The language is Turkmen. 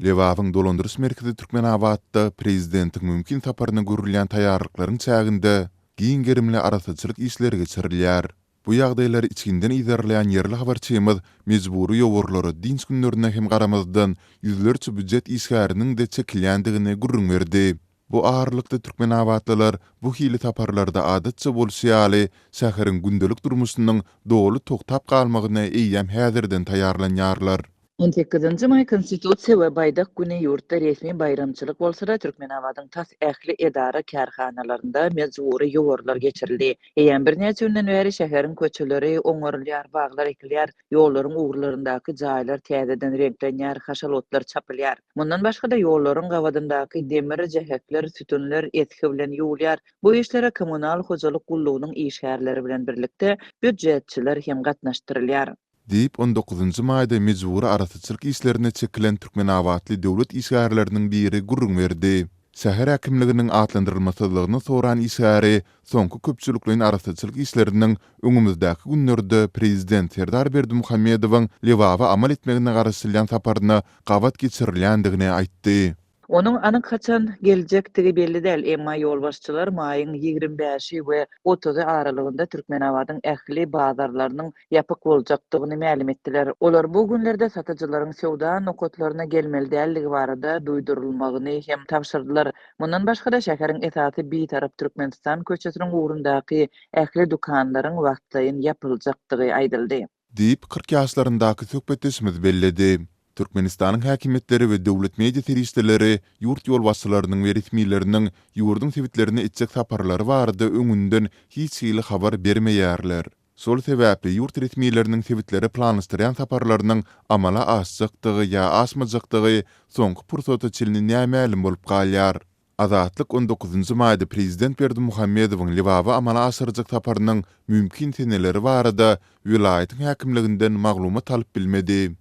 Lewavyň dolandyrys merkezi Türkmenabadda prezidentiň mümkin saparyna görülýän taýýarlyklaryň çäginde giň gerimli arasaçylyk işleri geçirilýär. Bu ýagdaýlar içinden iýerleýän yerli habarçymyz mejbury ýogurlary dinç günlerine hem garamazdan ýüzlerçe büdjet işgäriniň de çekilýändigine gurrun berdi. Bu ağırlıkda Türkmenabadlılar bu hili taparlarda adatça bolşýaly şäheriň gündelik durmuşynyň dogly toktap galmagyna eýýäm häzirden taýýarlanýarlar. 18 may Konstitusiýa we Baýdak güni ýurtda resmi bayramçylyk bolsa-da Türkmenabadyň tas ähli edara kärhanalarynda mejbury ýogurlar geçirildi. Eýen bir näçe günden bäri şäheriň köçeleri oňarylýar, baglar ekilýär, ýollaryň ugurlaryndaky jaýlar täzeden renklenýär, haşalotlar çapylýar. Mundan başga-da ýollaryň gawadyndaky demir jehekler, sütunlar eski bilen ýuwulýar. Bu işlere kommunal hojalyk gullugynyň işgärleri bilen birlikde büdjetçiler hem gatnaşdyrylýar. Deyip 19. mayda mejburi arasaçylyk işlerine çekilen Türkmenabadly döwlet işgärleriniň biri gurrun berdi. Şäher häkimliginiň atlandyrylmasylygyny soran işgäri soňky köpçülikliň arasaçylyk işleriniň öňümüzdäki günlerde prezident Serdar Berdimuhammedowyň Lewawy amal etmegine garaşylýan saparyna gawat geçirilýändigini aýtdy. Onun anyk kaçan geljektigi belli däl, emma ýolbaşçylar maýyň 25 we 30 aralygynda Türkmenabadyň ähli bazarlarynyň ýapyk boljakdygyny ma'lum etdiler. Olar bu günlerde satyjylaryň sowda nokotlaryna gelmeli dälligi barada duýdurulmagyny hem tapşyrdylar. Mundan başga-da şäheriň esasy bir-tarap Türkmenistan köçesiniň ugrundaky ähli dukanlaryň wagtlaýyn ýapyljakdygy aýdyldy. Deyip 40 ýaşlaryndaky söhbetleşmez belledi. Türkmenistanyň häkimetleri we döwlet media terişdeleri ýurt ýolbaşçylarynyň we resmiýetleriniň ýurdun sewitlerine etjek saparlary barada öňünden hiç hili habar bermeýärler. Sol sebäpli ýurt resmiýetleriniň sewitleri planlaşdyrýan saparlarynyň amala aşjakdygy ýa aşmajakdygy soňky pursata çylnyň näme bolup galýar. Azatlyk 19. mayda prezident Berdimuhammedowyň Lewawy amala aşyrjak saparynyň mümkin seneleri barada vilayatyň häkimliginden maglumat alyp bilmedi.